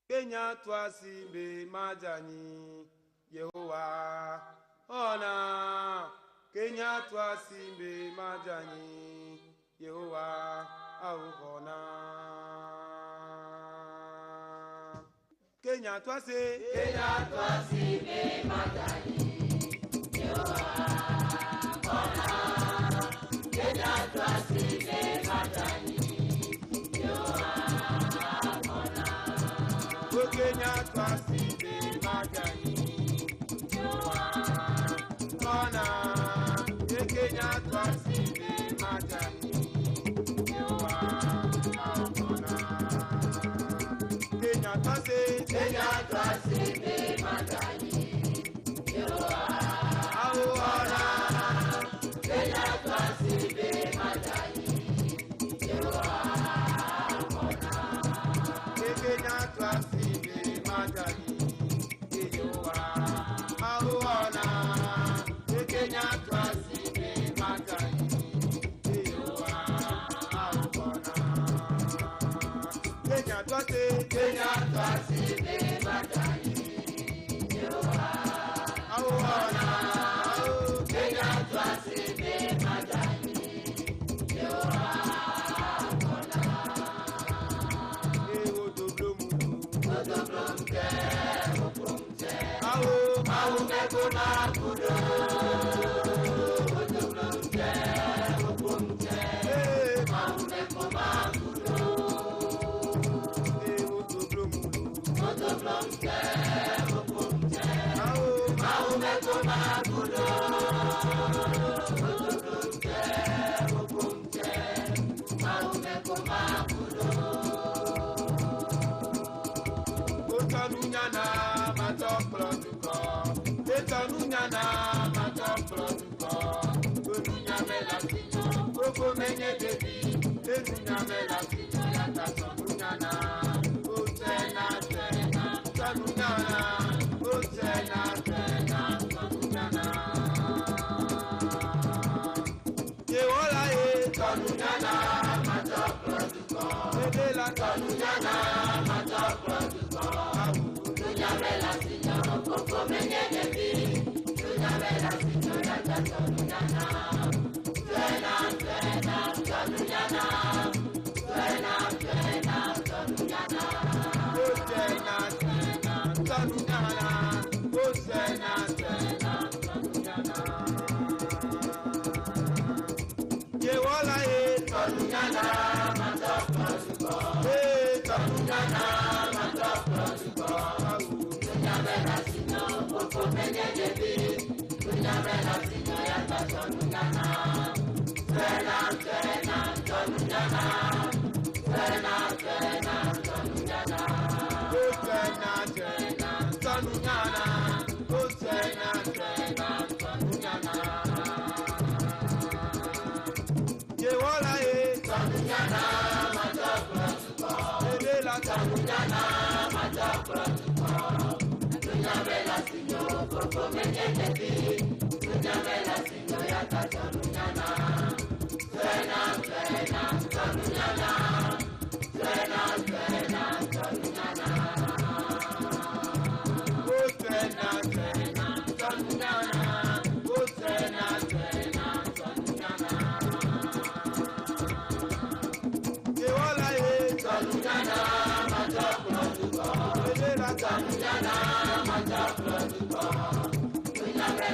Kenya twasimbe majani Yehowa ona Kenya twasimbe majani Yehowa aukona Kenya twasimbe majani Yehowa ona Kenya twasimbe majani Kenya twasimbe majani Yehowa ona Kenya twasimbe majani Yehowa ona Kenya twasimbe majani Yehowa ona Kenya twasimbe majani Yehowa ona Kenya twasimbe majani Yehowa aona Kenya twasimbe majani Yehowa aona Kenya twasimbe majani Yehowa aona Kenya twasimbe majani Yehowa aona Mau mekona kudo, otoblomte, opomte. Mau mekona kudo, otoblomte, opomte. Mau mekona kudo, otoblomte, opomte. Mau mekona kudo. Otanunyana matokroduko. Etanunyana matokroduko. Onunyamela sinyo, koko menye debi. Enunyamela sinyo yata sonunyana. Otena tena, tanunyana. Otena tena, tanunyana. Yewola ye, tanunyana matokroduko. Edela tanunyana matokroduko. Tunyamela sinyo, koko menye debi. Tunyamela sinyo yata sonunyana. Tena tena, tanunyana. Tena tena, tanunyana. Tena tena, tanunyana. Tena tena, tanunyana. Yewola ye, tanunyana matokroduko. Tanunyana matokroduko. Tunyamela sinyo, koko menye debi. Tunyamela sinyo yata sonunyana. Tena tena, tanunyana. Tena tena, tanunyana. Tena tena, tanunyana. Tena tena, tanunyana. Yewola ye, tanunyana matokroduko. Edela tanunyana matokroduko. Tunyamela sinyo, koko menye debi. Tunyamela sinyo yata sonunyana. Tena tena, tanunyana. Tena tena, tanunyana. Tena tena, tanunyana. Tena tena, tanunyana. Yewola ye, tanunyana matokroduko. Edela tanunyana matokroduko. Tunyamela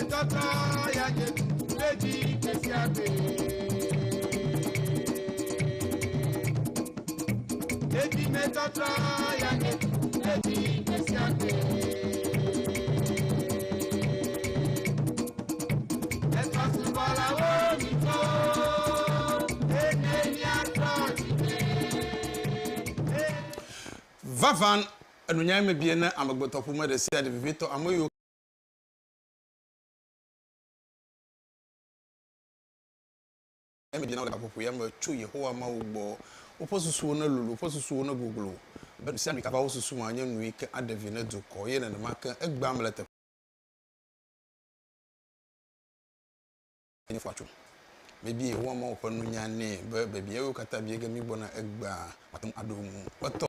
Tata ya je leji kesi agbe leji me tata ya je leji kesi agbe esa subala wo mi to ene ni atro ti Vavan anunya me bie na amagbotopo ma de sia de vivito amoyo Emedina wala popo yam chu Yehowa ma ugbo oposusu na lulu oposusu na gugulu be sia mi ka ba osusu ma anya nu ike adavi na duko ye na maka egba amlete ni fachu mebi Yehowa ma opanu nya ne be bia yo kata bia ga mi bona egba atum adomu oto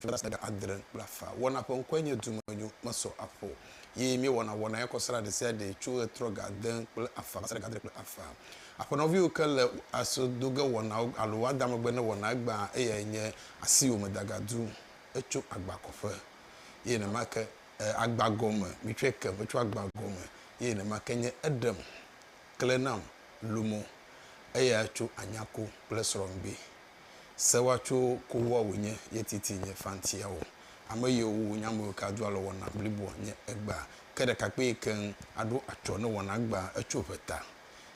That's like adren blafa wona pon kwanya dumanyu maso apo ye mi wona yakosra de say de chu troga den afa basra gadre afa apo no view kala asodoga wona alwa damgbe na wona agba eyenye asiwo medagadu echu agbakofa ye na maka agbagoma mitweka mitwa agbagoma ye na maka nye edem klenam lumo eyachu anyako plesrombe Sewacho kowa wonye yetiti nye fantia wo amaye wo nyamo ka dualo wona blibo nye egba kede kakpe kan ado atwo no wona agba achopeta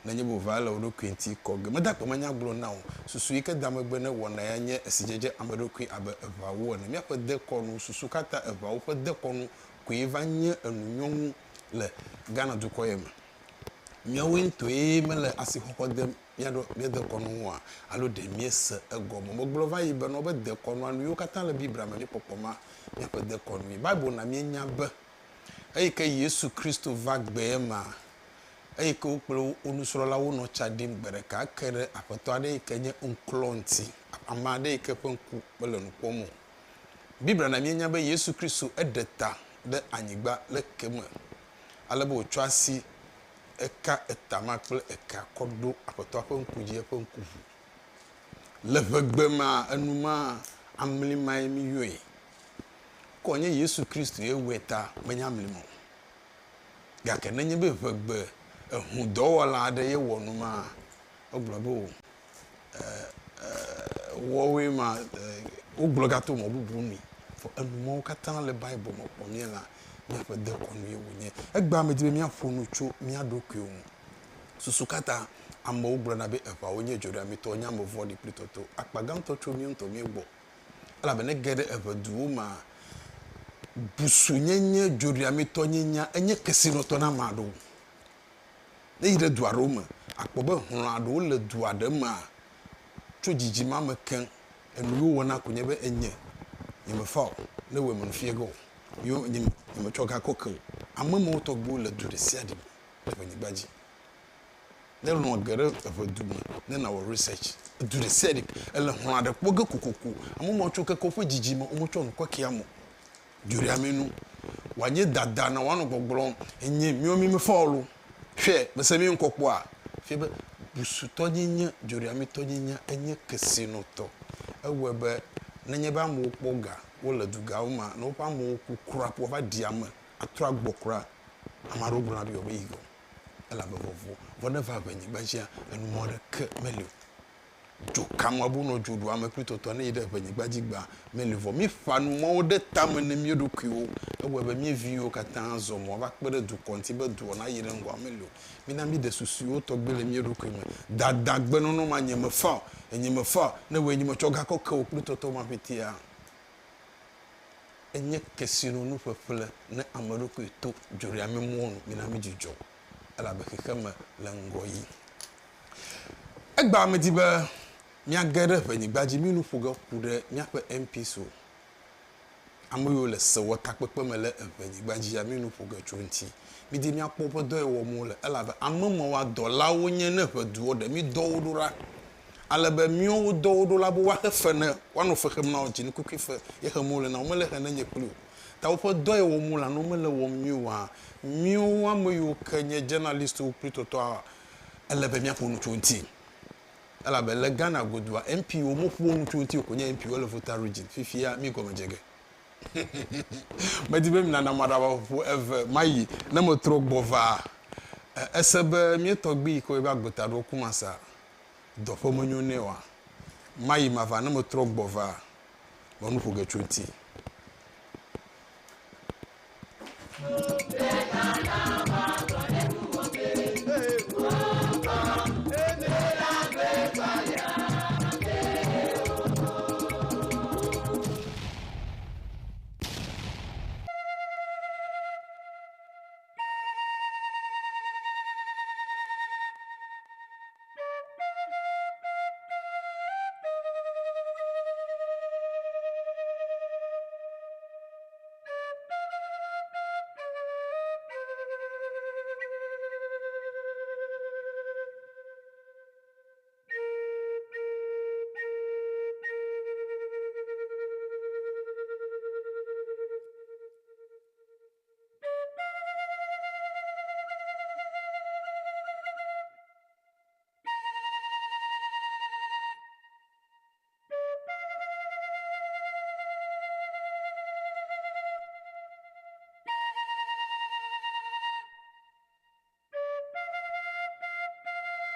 na nye bo vala wo kwenti kog medakpo manya glo na wo susu ike damagbe ne wona ya nye asijeje amadokwi aba eva wo na miapo de kono susu kata eva wo de kono ko evanye anunyon le Ghana dukoyem miawento mele asi hokodem miado de kono wa alo de miese egomo moglova yibe no be de kono anu yo kata le bibra me popoma mi pe de kono bible na mi nya be ayike Yesu Kristo va gbe ma ayike okplo onusoro la wo no chadim gbere ka kere apoto ade kenye onklonti amade ike penku bele no pomo bibra na mi nya be Yesu Kristo edeta de anyigba le kema alebo twasi eka etamakle eka kodo apoto aponkuji aponkuvu levegbema anuma amli mai mi yoe konye Yesu Kristo eweta menyamlimo gake nenye be vegbe ehun dowala ade ye wonuma ogblobo wowe ma ogblogato mo bubumi for anuma katan le bible mo pomiela mi ape de konu ye wonye egba me dibe mi afonu chu mi adokyo susukata amo ugbro na be epa onye jori ami to nya mo vodi plitoto akpagam to chu mi nto mi gbo ala be ne gede epa duuma busu nyenye jori ami to nyenya enye kesi no to na mado ne yire duaroma akpobe hun ado le duade ma chu jijima meken enu wona konye be enye yemefa ne we mon fiego yo nyim choka kokko amamo to gbo le du de siade le baji ne no gere afaduma ne na research du de siade ele ho ade poga kokoko amamo choka kofo jijima omo cho no kwakiamo juri amenu wanye dada na wano gbogboro enye miomi me follow hwe bese mi nkokpo a hwe be busu to nyinya juri ami to nyinya enye kesi no to ewebe na nye ba mo kpoga wole duga uma no pa mo kukura po va diama atra gbokura amaro gbona bi obe igo ela be vovo vo ne va be nyigba dzia enu mo de ke melio do kama bu no jodo ame kritoto ne ide be nyigba dzigba melio vo mi fa nu mo de tam ne mi do kuo ewo be mi vi o katan zo mo ba kpere du konti be du na yire ngwa melio mi na mi de susu o to gbele mi do kuo dada gbe no no ma nyeme fa ne we nyeme choga ko ka o kritoto ma petia enye kesino nu pepele ne amaroko eto jori amemo no mina me jijo ala be kekema langoyi egba me di be mi agere penyi gbaji mi nu foga kude mi ape MP so amoyo le sewo takpepe me le penyi gbaji ya mi nu foga 20 mi di mi apopo do e wo mo le ala be amemo wa dola wo nye ne pedu o de mi do wodura alebe mio do la bo wa fene wanu fehem na ojin kuki fe ye hemule na omele hene nye kulu ta wo do e wo mula no mele wo mio wa moyo kenye journalist o pritoto a alebe mi apo no 20 alebe le Ghana godua MP o mo po no 20 okonya MP o le voter region fifia mi ko majege madibe mi na madaba fo ever mayi na mo tro gbova esebe mi to gbi ko e ba gbota do kumasa do fo monyo ne wa mayi mava na mo tro gbova mo no foga 20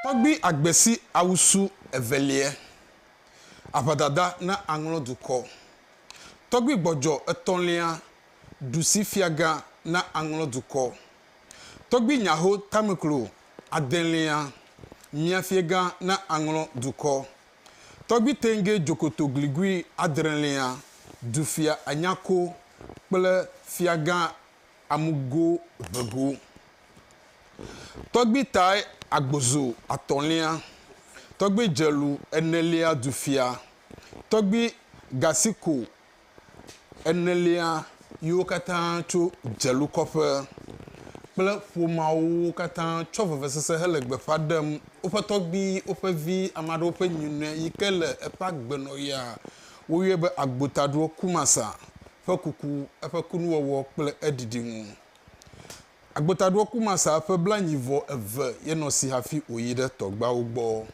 Togbi agbesi awusu evelie abadada na anglo duko Togbi gbojo etonlia dusi fiaga na anglo duko Togbi nyaho tameklo adenlia miafiega na anglo duko Togbi tenge jokoto gligui adrenlia dufia anyako ple fiaga amugo bego Togbi tai agbozo atonlia Togbi jelu enelia dufia Togbi gasiko enelia yokata cho jelu kope ple fomawo kata cho vevesese hele gbefadem ope Togbi ope vi amado ope nyune yikele epa gbeno ya woye be agbotado kumasa fe kuku efe kunu wowo ple edidingu agbotado kumasa fe blanyivo eve ye no si hafi oyide togba ugbo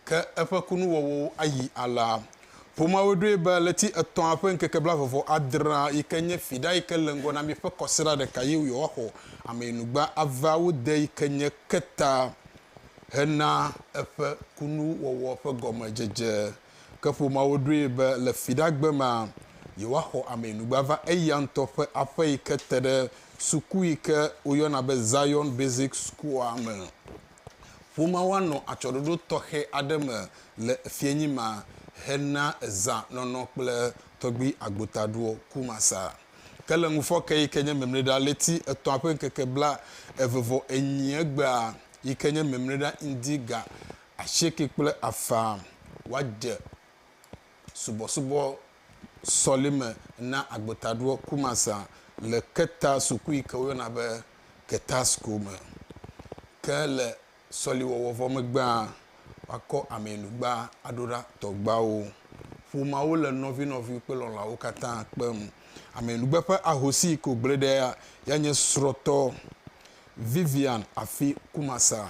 ke efe kunu wowo ayi ala poma wedre ba leti eton afe nkeke bla vovo adra ikenye fida ikelengo na mi fe kosira de kayi yo ho amenugba ava wo de ikenye keta hena efe kunu wowo fe goma jeje ke poma wedre ba le fida gbema yo ho amenugba va eyanto fe afe iketere sukui ke oyona be Zion Basic School ame fuma wano achododo tohe ademe le fienyima hena za nono kple Togbi agbotado kumasa kele ngufo ke kenye memreda leti eton ape keke bla evovo enyiegba ikenye memreda indiga asheke kple afa wade subo solime na agbotado kumasa le keta sukui ke oyona be keta skome ke le soli wowo megba wako amenugba adora togbawo fumawo le novi pe lolawo kata kpem amenugba pe ahosi ko glede yanye sroto Vivian afi kumasa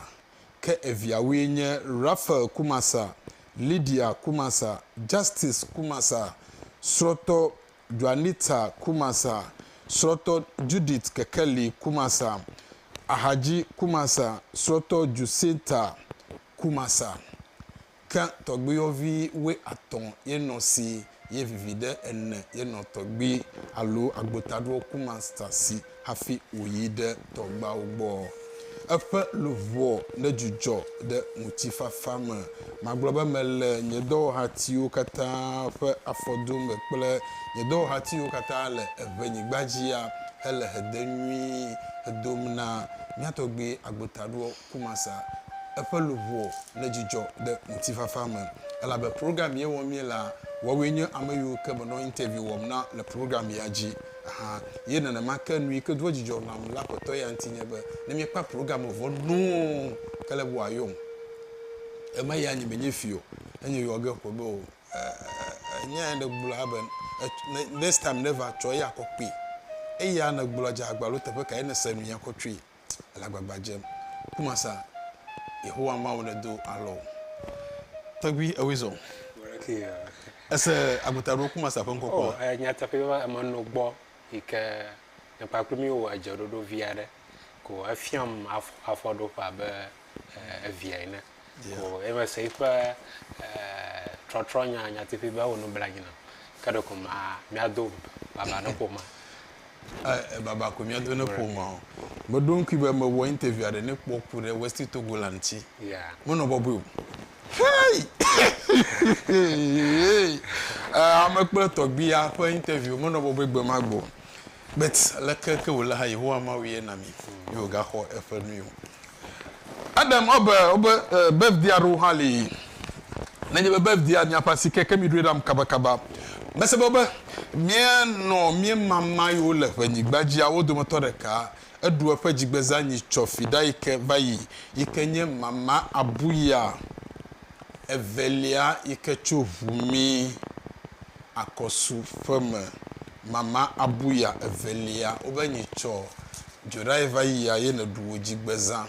ke eviawe nye Raphael kumasa Lydia kumasa Justice kumasa sroto Juanita kumasa sroto Judith Kekeli kumasa Ahaji Kumasa Soto Jusita Kumasa Kan togbi ovi we aton ye no si ye vivide enne ye no togbi alo agbotado Kumasa si hafi oyide togba ugbo Efe lovo ne jujo de mutifa femme magloba mele nyedo hatio kata fe afodum ekple nyedo hatio kata le evenyigbagia hele hedenui hedomna miatogbe agbotado Kumasa Efe lovo ne jujo de mutifa femme ela be program ye wo mi la wo wenye amayu ke bono interview wo na le program ya ji aha ye na ma ka nui ke do jujo na la koto ya ntinye be ne mi pa program vo no kale bo ayo e ma ya nyi fio enye yo ge ko be nya na gbula ben next time never try ya kokpe e ya na gbula ja agbalo tepe ka ene sanu ya kotwe ala gbagbajem Kumasa Yehowa ma wona do alo tagbi awizo ese agutaro Kumasa fon kokko nya tafe wa manu gbo ike ne pa krumi wo ajerodo viade ko afiam afodo pa be viaine ko e ma sei pa trotronya nya tafe ba wonu blagina kado ko ma mi ado baba no ko ma baba ko mi ado no ko ma mo don ki be mo wo interview ade ne poku re West Togolanti mo no bobo hey am ekpe togbi ya for interview mo no bobo gbe magbo but lekeke wo la ha Yehowa ma wie na mi yo ga ho efanu Adam obe birthday aru hali nanye be birthday anya pasi keke mi dredam kabakaba mese bobe mie mama yo le fanyigbaji awodo motoreka edu afa jigbeza nyi chofida ike bayi ikenye mama abuya evelia ike chovumi akosu feme mama abuya evelia obenyi cho driver ya ye na duwo jigbeza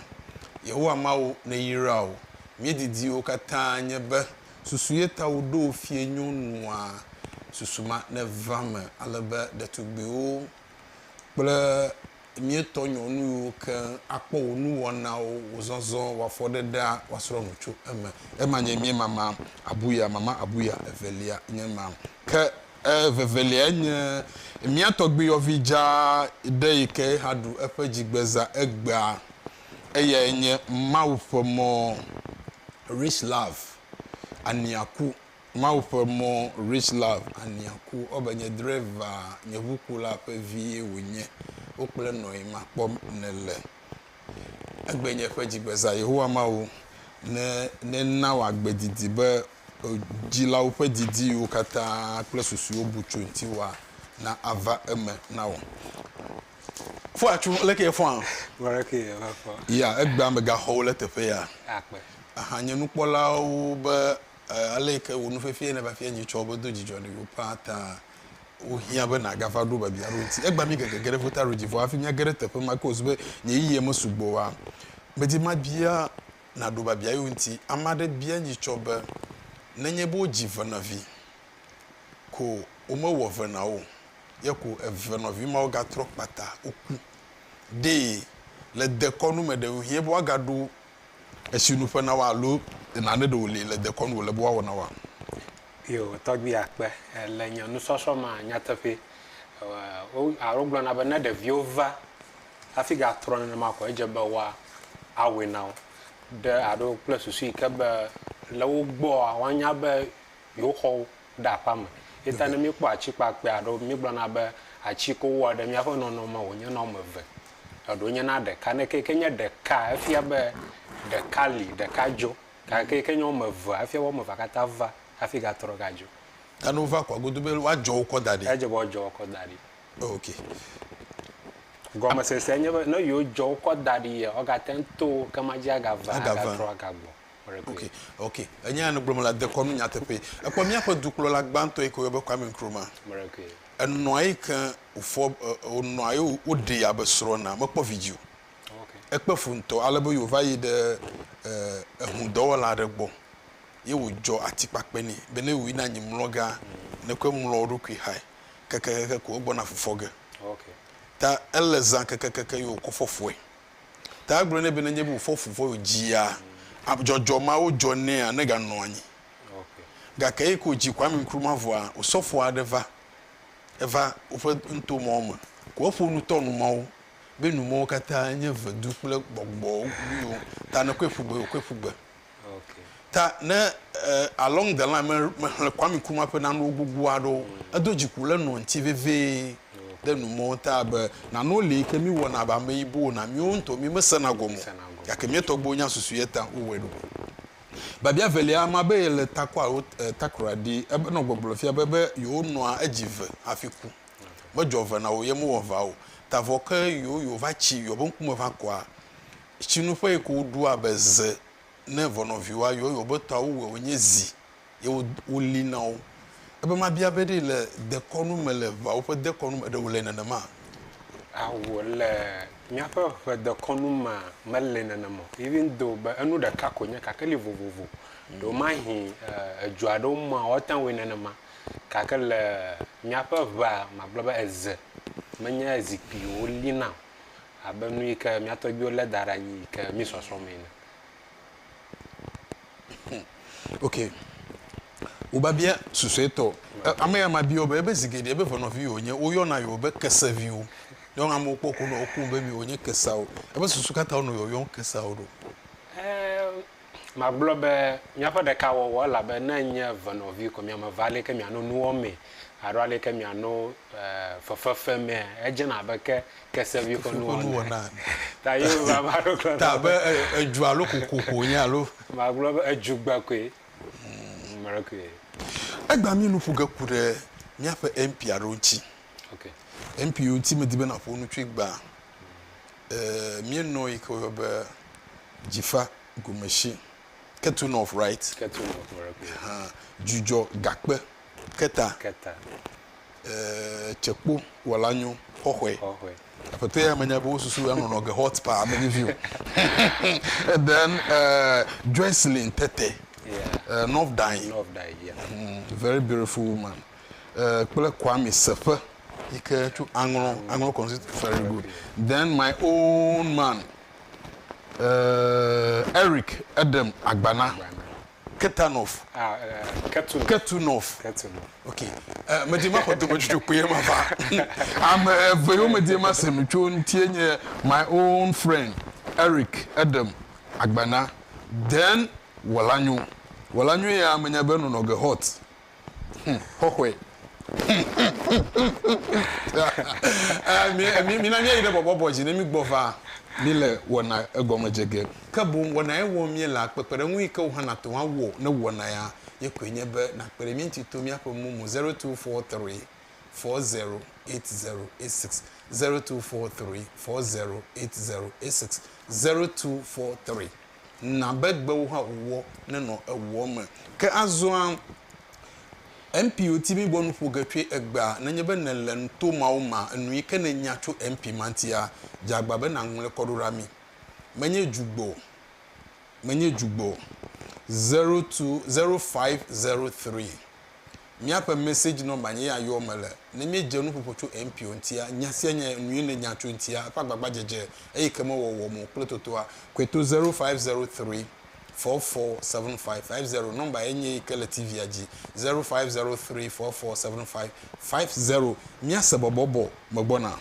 Yehowa mawo na yirao mie didi o katanye be susuye tawodo fie nyonua susuma ne vame alebe de tugbeo kple mie tonyonu ke akpo onu wona o zonzon wa fodeda wa soro nuchu emanye mie mama abuya evelia nyema ke vevelia nye mie togbe ovija de ike hadu efe jigbeza egba eye nye mawfomo rich love aniaku mawfomo rich love aniaku obenye driver nyebukula pe vie wonye okple noima pom nele egbenye fe jigbeza Yehowa mawo ne na wa gbedidi be jila wo fe didi o kata ple susu obucho ntiwa na ava eme na wo fo achu leke fo warake wa ya egba mega hole tefe ya akpe ahanye nukpola wo be aleke wo nu fefie ne ba fie nyi chobo do jijo ne yo pata o hia be na gafa do ba bia ronti egba mi gegere vota rojifo afi nya gere tefe makos be nye yiye masugbo wa bedi ma bia na do ba bia yo nti amade bia nyi chobe nenye bo jivanavi ko o mo wo vena o yeko evenovi ma o ga tro pata oku de le de konu me de hie bo aga do esinu fe na wa lo na ne do le de konu le bo wa na wa yo togbi akpe le nyanu soso ma nyatafe o aroglo na be na de viova afiga tro na ma ko ejebe wa awe now de ado plus susu ke be le wo gbo awanya be yo ho da pam etane mi kpo achi pa pe ado mi gbo na be achi ko wo de mi afo no no ma wonye no ma ve ado nye na de ka ne ke kenye de ka afia be de kali de kajo ka ke kenyo ma ve afia wo ma vakata va afiga tro gajo anu va kwa godube wa jo ko dade eje bo jo ko dade okay goma se senye no yo jo ko dade o ga tento kama ja ga va ga tro ga gbo okay enya anu gbromo la de konu nyatepe ekwa mi afa duklo la gbanto e ko yo be kwa mi nkroma eno ai kan ufo ono ai odi ya besro na makpo video ekpe funto alebo yo va yi de ehudo la de gbo ye wo jo atipakpe ni be ne wi na nyimloga ne kwa mlo rukwi hai keke ko gbo na fofoge ta elezan keke yo ko fofwe ta agro ne be na nyebu fofofo ojia abjojo ma ojo ne a ne ga no anyi okay ga kai ko ji Kwame Nkrumah vo a osofo adeva eva ofa nto mo ko fo nu to no mo be nu mo kata nya vadu kule gbogbo yo ta na kwefugbe okay ta na along the line Kwame Nkrumah pe na no gugu ado adoji kule no ntiveve denu mo ta ba na no le kemi wo na ba me ibo na mi onto mi mesana gomo ya kemi to gbo nya susu yeta uwedo ba bia vele ama be le takwa takradi ebe no gboblo fia bebe yo no a ajive afiku ba jove na wo yemu wo va o ta voka yo va chi yo bon kuma va kwa chinu fa ko du abeze ne vonoviwa yo bota wo onyezi yo woli na o ebe ma bia be de de konu mele va o de konu de wole na ma awole miafa fa de konu ma mele na mo even though ba anu da ka konya ka kele vovovo do ma hi ajuado ma o tan we na ma ka kele miafa va ma bloba eze manya ezikpi woli na abanu ika miato bi o le daranyi ka mi soso me na okay ubabia susueto amaya mabio be bezigede be fono vi onye oyo na yo be kesa vi o don amokpoko no oku be mi onye kesa o be susu kata no yo kesa o do ma blobe nya fa de ka wo la be na nya vono vi ko mi ama vale ke mi anu no me aro ale ke mi anu fafafa me eje na be ke kesa vi ko no na ta yo ba ma ro ko ta be eju alo kokoko nya alo ma blobe eju gba ko egba mi nu fuga kure mi afa MP aronchi okay MP oti me dibe na fo nu twigba mi no iko be jifa gumeshi Ketu North right Ketu North jujo gakpe keta chekpo walanyo hohwe apete ya manya bo susu ano no ge hot pa many view and then Joycelyn Tete North Dine yeah very beautiful woman Kule Kwame Sefe ike to Anglo consider very good then my own man Eric Adam Agbana Ketanov Ketunov okay medima ko to kuyema fa am veyo medima semcho ntienye my own friend Eric Adam Agbana then Walanyu ya menya benu no ge hot hohwe mi na mi ide bobo ji na mi gbofa nile wona egomajege kabo wona ewo mi la pepere nwi ka uhana to wawo na wona ya yekwenye be na pere mi ntito mi apo mu 0243 408086 0243 408086 0243 na begbe wo ha wo ne no ewo me ke azoan MP otimi bonu fogatwe egba na nyebe na lento mauma anu ike na nyacho MP mantia jagba be na nwle kodurami menye jugbo 020503 miapa message number nye ayo mele na me jenu popocho MP ontia nyase nya anu ne nyacho ntia apagbagba jeje eyikema wo mo pletotoa kweto 0503 447550 number enye ikele TV agi 0503447550 miasa bobobo magbona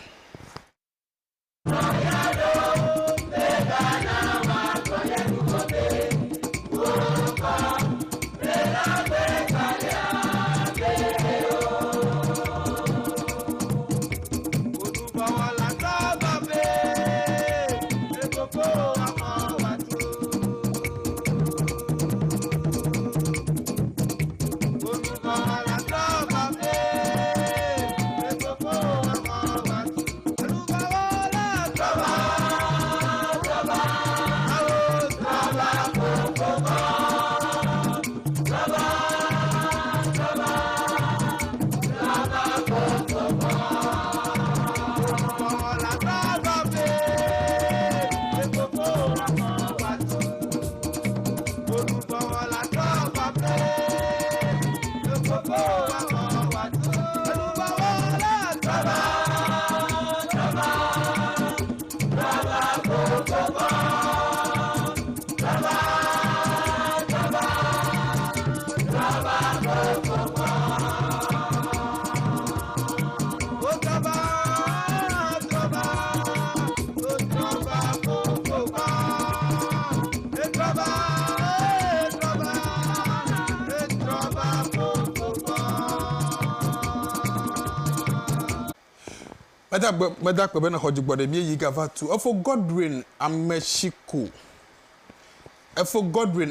meda kwe na hoji gbode mi yi gava tu efo Godwin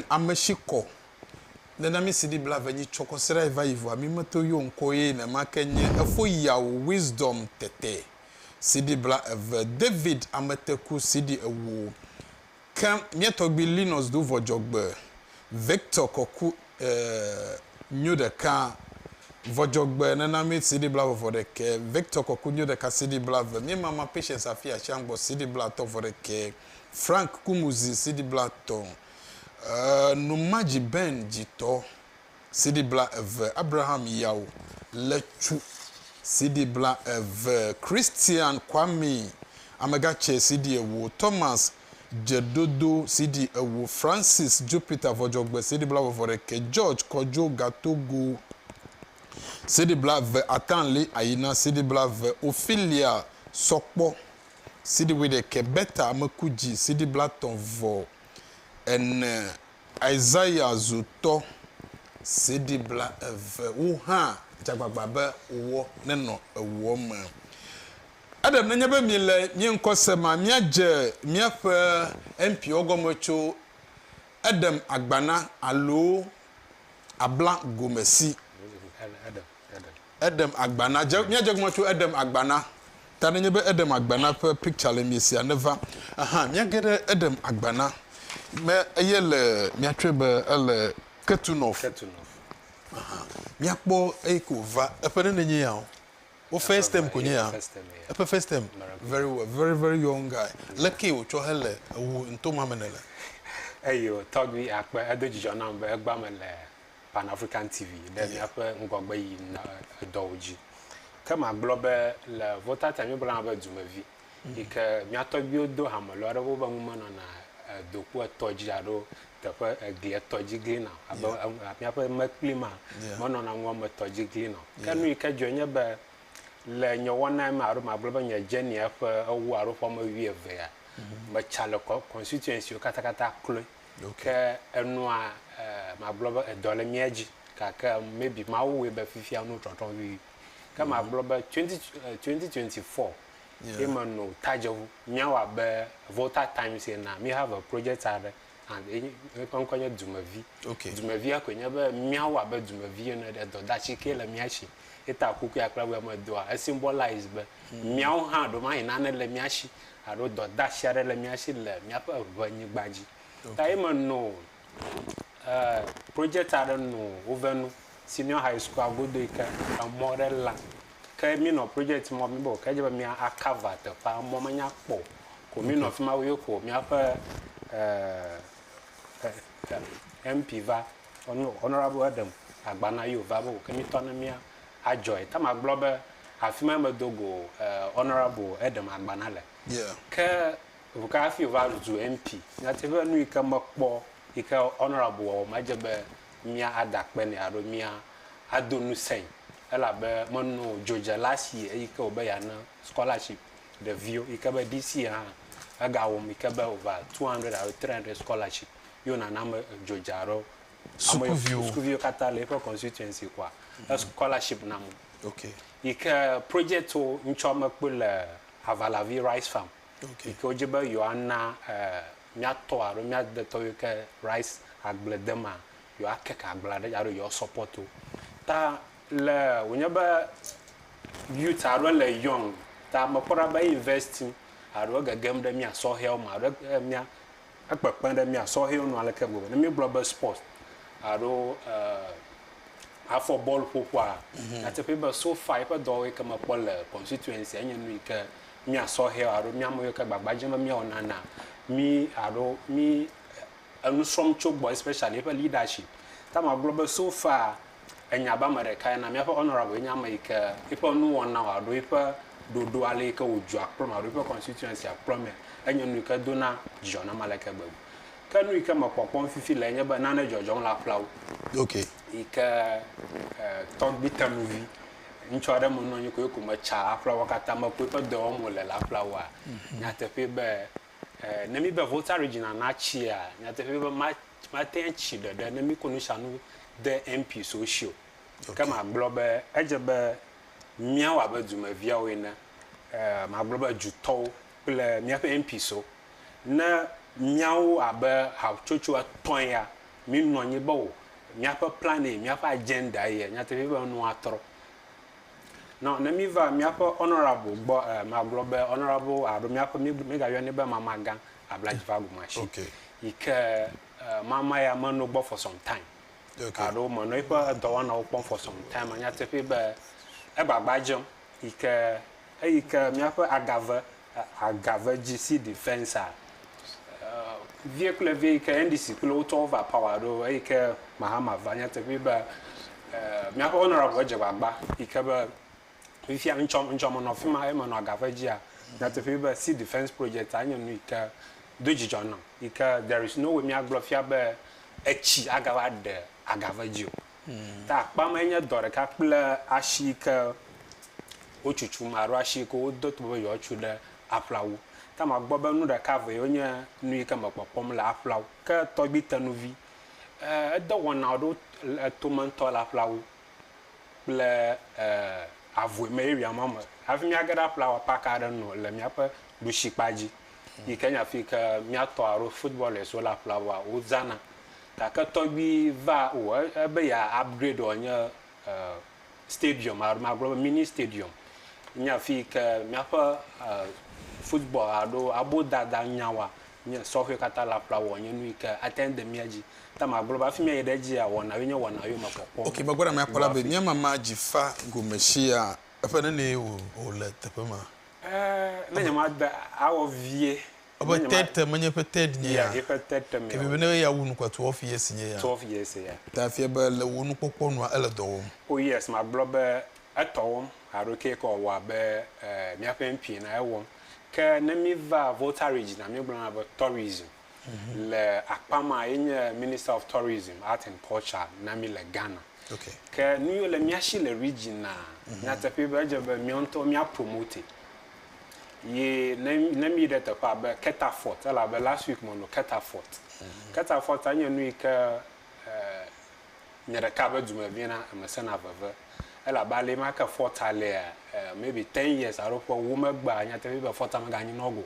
Ameshiko nena mi sidi bla venyi choko sera eva ivo mi mato yo nkoye na makenye efo ya wisdom tete sidi bla eve David Ameteku sidi ewo kan mietogbi Linus do vojogbe Victor Koku nyude ka vojogbe nena mi sidi bla vodeke Victor Koku nyude ka sidi bla ve mi mama Patience Afia Changbo sidi bla to vodeke Frank Kumuzi sidi bla to Numaji Ben Jito sidi bla eve Abraham Yao Lechu sidi bla eve Christian Kwame Amegache sidi ewo Thomas Jedodo sidi ewo Francis Jupiter vojogbe sidi bla vodeke George Kojo Gatogo sidi bla ve Atanle Ayina sidi bla ve Ophelia Sokpo sidi wedeke Beta Amekuji sidi bla tonvo en Isaiah Zuto sidi bla eve uha jagbagbabe wo neno ewo ma Adam nanya be mi le mi nkosema mi age mi afa MP ogomocho Adam Agbana alo Abla Gomesi Adam Agbana mi age ogomocho Adam Agbana tananya be Adam Agbana pe picture le mi si aneva mi age Adam Agbana me yele mi atrebe ele Ketunov mi akpo ekova epene nenye ya o first time konye ya first time very well, very young guy lucky o cho hele wo ntoma menele ayo togbi akpe adojijo na mbe egba mele Pan African TV de mi akpe ngogbe yi na doji kama globe le vota tami bla ba dumavi ike mi atogbi odo hamolo re bo ba mu na doku atoji aro tepe egli atoji glina aba mi akpe maklima mono na nwo atoji glina kanu ike jonye be le nyona ma aro ma globe nya jeni afa owu aro fo ma wie ve ya ma chale constituency kata klo ke enu a ma globe edole miaji kaka maybe ma wo be fifia no tonton wi kama globe 2024 no tajo nyawa be voter times na me have a project and konkonye dumavi dumavi akonya be miawa be dumavi na de do da chike la miachi eta kuku akra we ma do a symbolize be miaw ha do ma ina na le miachi aro do da share le miachi le miapa vanyi gbaji ta no project are no ovenu senior high school agodo ika amore la ka mi no project mo mi bo ka je ba mi a cover te pa mo manya po ko mi no fima we ko mi apa MP va honorable Adam Agbana yo va bo ka mi to na mi a joy ta ma globe afima madogo honorable Adam Agbana le ka vuka afi va zu MP na te va nu ika makpo ika honorable o ma je be mi a adakpe ne aro mi a adonu sen ela be mono Georgia last year ika obeya na scholarship the view ika be this year aga wo ika be over 200 or 300 scholarship yo na Georgia ro school view katale for constituency kwa scholarship na mo ika project to nchoma kpole Havalavi rice farm ika ojebe yo ana miato aro miade to ika rice agbledema yo akeka agblade aro yo support ta le wonyaba youth aro le young ta mapora ba investing aro gagam da mi aso hel ma aro mi akpapan da mi aso hel no alaka go na mi global sport aro afọ ball popwa ati people so far pe do we kama pole constituency anya no ika mi aso hel aro mi amoyo ka gbagbaje ma mi onana mi aro mi anusom chogbo especially for leadership ta ma global so far enya ba America na me honorable enya maika ipo nu wona wa do ipo dodo ale ka oju aprom aro ipo constituency aprom enya nu ka do na jona malaka babu kanu ika mapopon fifi la enya ba na jojo la flow ika talk bitamuvi nchore mo no nyiko ko ma cha flower kata ma ko to do mo le la flower nya te pe be na mi be voter regional na chi a nya te pe be ma tenchi de na mi ko no shanu the MP social kama globe ejebe miawa baduma via we na ma glo ba juto ple mia pe MP so na miawo abe ha chocho aton ya mi no nyi bawo mia pe plan e mia pe agenda ye nya te be no atoro no na mi va mia pe honorable gbo ma glo be honorable ado mia pe mi ga yo ne be mama gan ablajiva gumashi okay ike mama ya man no gbo for some time okay ado mo no ipa do one na for some time anya te pe be e gbagbajom ike mia pe agave GC defense vehicle NDC kulo to over power do ike mahama vanya te be mia pe honorable jebagba ike be if ya nchom no fima e mo no agave ji a na te be sea defense project anya no ike dojijo no ike there is no way me aglofia be echi agawa de agave ji ta pa ma nya dore ka ple ashika ochuchu maru ashika o do to yo chu de aplawo ta ma gbo be nu de ka ve onye nu ike mapopom la aplawo ka to bi tanuvi do wona do to man to la aplawo ple avoe me area mama afi mi agada aplawo pa ka de no le mi apa du shikpaji ikenya fika mi ato aro football so la aplawo o zana ta ka to bi va o ebe ya upgrade onye stadium ar ma glo mini stadium nya fika mi apa football ado abodada nyawa nya so hwe kata la plawo onye nu ika attend mi aji ta ma glo ba fi mi yedaji a wona wenye wona yo makoko okay magora me akola be nya mama jifa gumeshi a efa na ne o le tepema na nya ma da awo vie oba tete manye pe ted ni ya ife tete me ke be ne ya wunu kwa 12 years ni ya 12 years ya ta fi be le wunu kokko no ele do oh yes ma glo be atowom aroke ko wa be mi apempi na ewom ke na mi va voterage na mi gbona about tourism le akpama enye minister of tourism art and culture na mi le Ghana okay ke ni le mi ashi le region na te pe be je be mi onto mi promote ye na mi de te pa be Ketafort ala be last week mo no Ketafort Ketafort anya nu ke nyere ka be duma bi na amesana veve ela bale maka fortale maybe 10 years aropo wo magba anya te be forta maga nyi nogo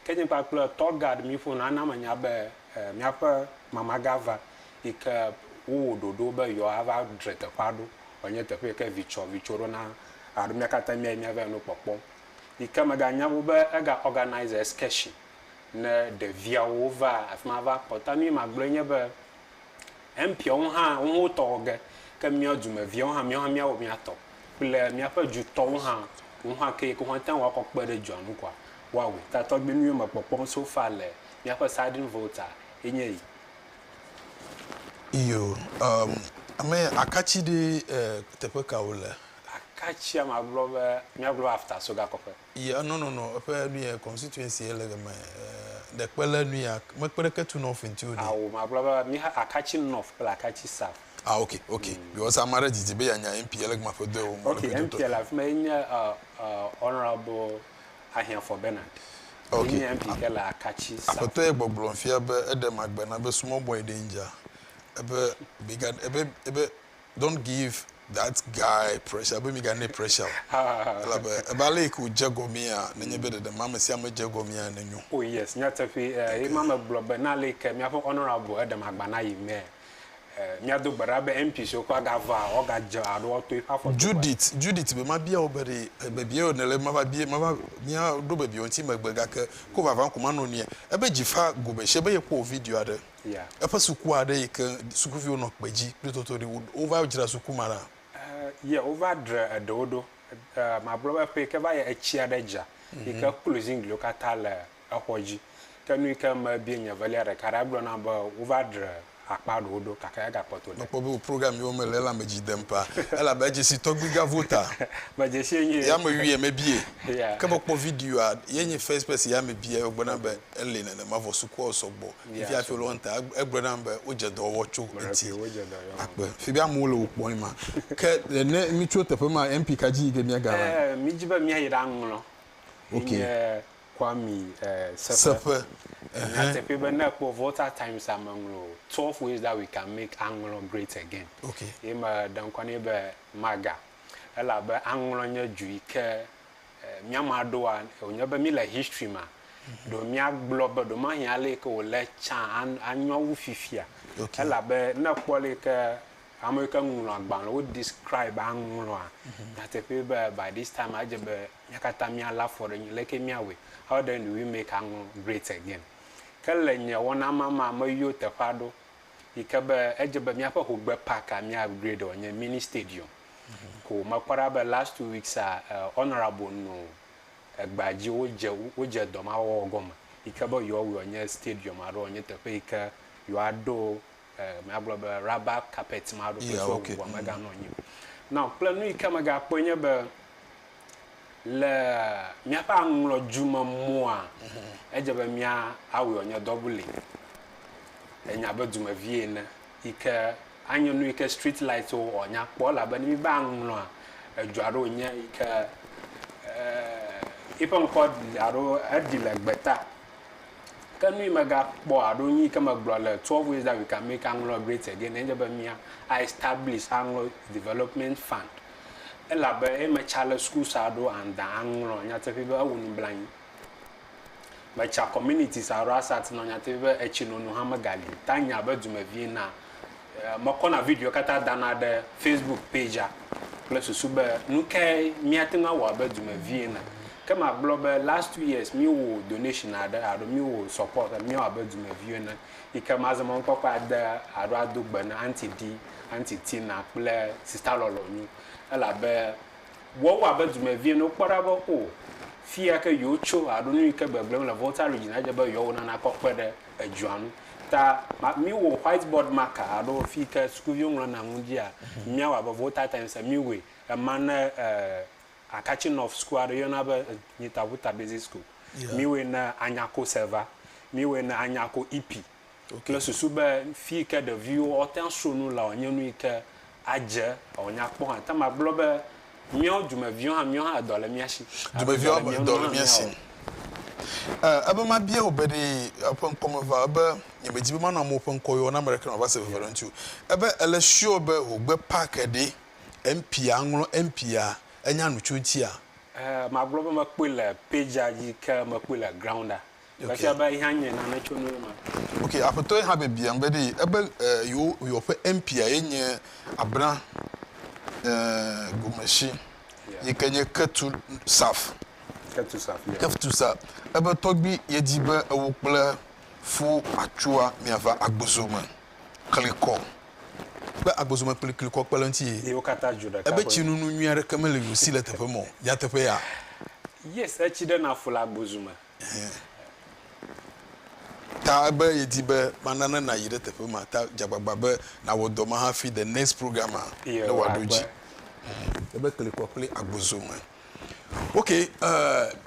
kenye pa klo to guard mi fo na na manya be mi apa mama gava ika wo dodo be yo ava drete pado onye te pe ka vichoro na adu mi kata mi ave no popo ika maga nya wo be ga organize excursion na de via over afma va potami magblonye be empio ha wo to ge ka mi aduma vion ha mi wo mi ato ple mi apa ju to ha wo ha ke ko tan wa ko pe de ju anu kwa wa we ta to gbe nu mo popo so fa le mi apa siding voter enye yi iyo ame akachi de tepeka wole akachi am aglobe mi aglo after so ga kope yeah no pe nu constituency elegame de pele nu ya me pere ketu no finti odi awo ma aglobe mi akachi north pela akachi south okay because amara jiji be anya MP elegma for do okay MP la fi me honorable ahia for Bernard okay MP kala akachi south apoto e gbogbronfia be edem agba na be small boy danger ebe big ebe don't give that guy pressure be me gane pressure la be ebale ku jegomia na nye be de mama si am jegomia na nyu oh yes nyata fi e mama blobe na like me honorable edem agba na yi me miado barabe MP so kwa gava o ga ja ado to ifa for Judith be ma bia obere be bia o nele ma ba bia ma mia do be bia onti magbaga ka ko va van kuma no ne e be jifa go be she be ye video ade yeah e pa suku ade ka suku fi no kpaji to the over jira suku mara yeah over dra dodo my brother pe ke ba ye echi adaja e ka closing local ahoji kanu ka ma bia nya valere karablo na ba over dra akpado odo kaka ga poto no po program yo me lela me jidempa ela ba je si togbiga voter ba je si enye ya me wie me bie yeah ka bo video ad yenye first person ya me bie ogbona ba ele na ma vo suku osogbo if ya fi lo nta egbona ba o je do wo chu enti akpe fi bia mo lo opon ma ke ne mi chu tepe ma MP kaji ge mi aga mi jiba mi ayira nlo okay Kwami Sepe and people na for voter times amanglo 12 ways that we can make Anglo great again. Okay. Ima dan kwani be maga. Ela be Anglo nya juike miama do a onye be mi le history ma do mia globe do ma hia le ko le cha anyo wu fifia ela be na kwole ke American ngulo agban wo describe angulo a that pe by this time ajebe yakata mi ala for like mi awe how then do we make angulo great again kala nya wona mama mayo te kwado ikebe ajebe mi afa hogbe park a mi upgrade onye mini stadium ko makwara be last 2 weeks honorable no egbaji oje doma wo goma ikebe yo we onye stadium aro onye te pe ike yo ado my global rubber carpet ma do place wo ma ga no nyi now plan no ikama ga ponye be le mia pa nlo juma mo a eje be mia awe onye double enya be juma vie na ike anyo no ike street light o onya kpo la ba ni ba nlo a adwaro onya ike ipon code aro adile gbeta can we maga bo adonyi kama global 12 ways that we can make Anglo great again enjebe I establish Anglo development fund ela be e ma chala school sado and Anglo nya te be awuni blan ma cha communities aro asat no nya te be echino no hamagali tanya ba duma vie na makona video kata dana de Facebook page a plus sube nuke miatinga wa ba duma vie na kama global last 2 years mi wo donation ada mi wo support mi wo abadu me view na ikama azama papa ada ado gba na anti t na ple sister lolo ni ala be wo abadu me view no kpara ba o fia ka yo cho ado ni ka gbegblem la volta region aja ba yo na kokpede ajuanu ta mi wo whiteboard marker ado fi ka school yo na ngi a mi wa ba volta times mi we man a catching of squad you na ba Nitabuta basic school mi we na anyako server mi we na anyako EP plus suba fi ka de view attention nous la onye nu ike aje onyakpo ha ta ma blobe mi oduma view ha mi ha dole mi ashi duma view dole mi ashi aba ma bia obedi upon come va aba yebeji ma na mo upon koyo na American of us volunteer aba ele sure be ogbe park de MP anwo MP a enya no chuti a ma globe ma kwela page aji ka ma kwela grounder ba fi aba ihanye na na chono ma okay apoto ha be bia mbedi ebe yo fe MP a enye abra gumashi yikenye katu saf ebe togbi yedibe ewukple fu achua miava agbozoma kliko ba agbozoma kliko kpelanti e kata juda ebe chinunu nwiare kamele yosi le tefe mo ya tefe ya yes e chide na fula agbozoma ta ebe yedibe manana na yire tefe ma ta jagbagba be na wodoma ha fi the next program na wadoji ebe kliko kple agbozoma. Okay,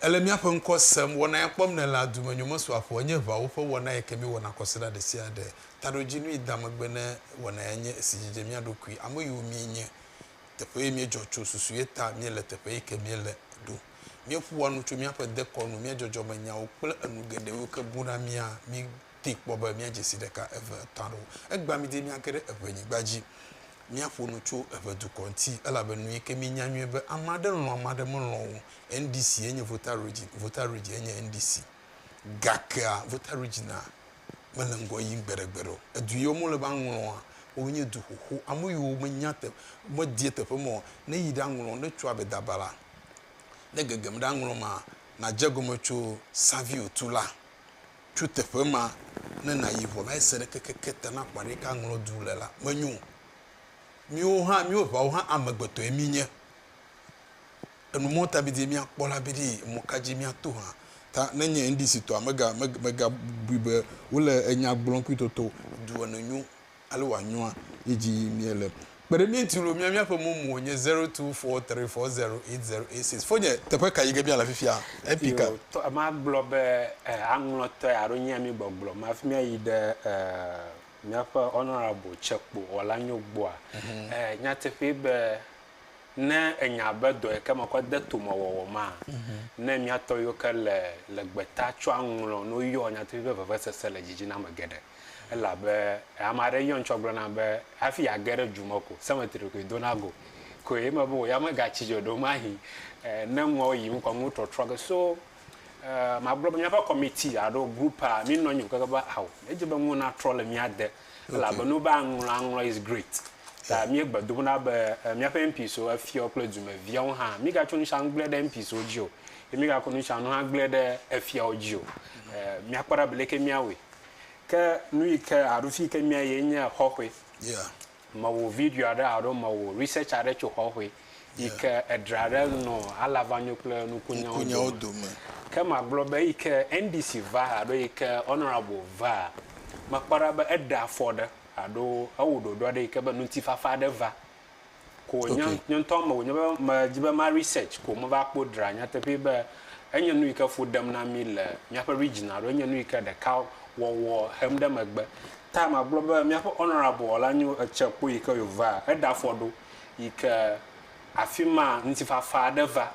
elemia penko sem wona yakpom na la dumanyo so afo onye va wo fo wona yakemi wona kosira de sia de taroji nu idamagbe na wona anye sijije mi adokui amoyu mi nye tepe mi jocho susu eta mi le tepe yakemi le do mi fu wonu tu mi ape de konu mi jojo manya wo pele anugede wo ka buna mi a mi tik boba mi ajesi de ka ever taro egba mi de mi akere evenyi gbaji mi afonu cho evedu konti ala benu yeke mi nyanwe be amade mo lo NDC enye voter region enye NDC gaka voter region na malango yin gberegbero eduyo mo le banwo a onye du hoho amoyo mo nyate mo diete pe mo na yida nwo na twa be dabala na gegem da nwo ma na jagomo cho savio tula chute pe ma na yivo ba sere kekeketa na kware ka nwo dulela manyu mi o ba o ha amagbeto eminye enu mota bi de mi akpola bi di mo kaji mi ato ha ta na nye NDC to mega bibe wole enya gblonku toto du onanyu ale wanyu a eji mi ele pere mi ntiro mi afa mo onye 0243408086 fonye tepe ka yige bi ala fifia epika to ma globe anlo to aronya mi gbogbo ma fi mi ayide miafa honorable Chekpo Olanyogbo nyatefe be na enyabedo e kama kwa deto mawo ma na miato yo kale legbeta twa nlo no yo nyatefe be vevese le jiji na magede ela be amare yo nchogro na be afi agere jumoko cemetery ko donago ko e ma bo ya ma ga chi jodo ma hi na mo yi nko mu to trog so ma glo nya fa committee ado group a mi no nyu ka ba aw e je ba mu na troll mi ade la ba no ba anwla is great ta mi gba do na ba mi fa MP so afi okla duma via ho ha mi ga chunu shan gble da MP so jio e mi ga kunu shan no ha gble da afi ojio mi akpara beleke mi awe ka nu ika arufi ka mi aye nya hohwe yeah ma wo video ada ado ma wo research ada cho hohwe ika edrare no alava nyukle no kunya odoma kama global ika NDC va ado ika honorable va makpara ba eda foda ado awodo do ade ika ba nuntifa fada va ko nyanton ma wonya ma jiba ma research ko mo va kpo dra nya tepe ba enya nu ika fodam na mil nya pa regional enya nu ika de ka wo hemda magba ta ma global nya pa honorable olanyu achapo ika yova eda fodo ika afima ntifa fada va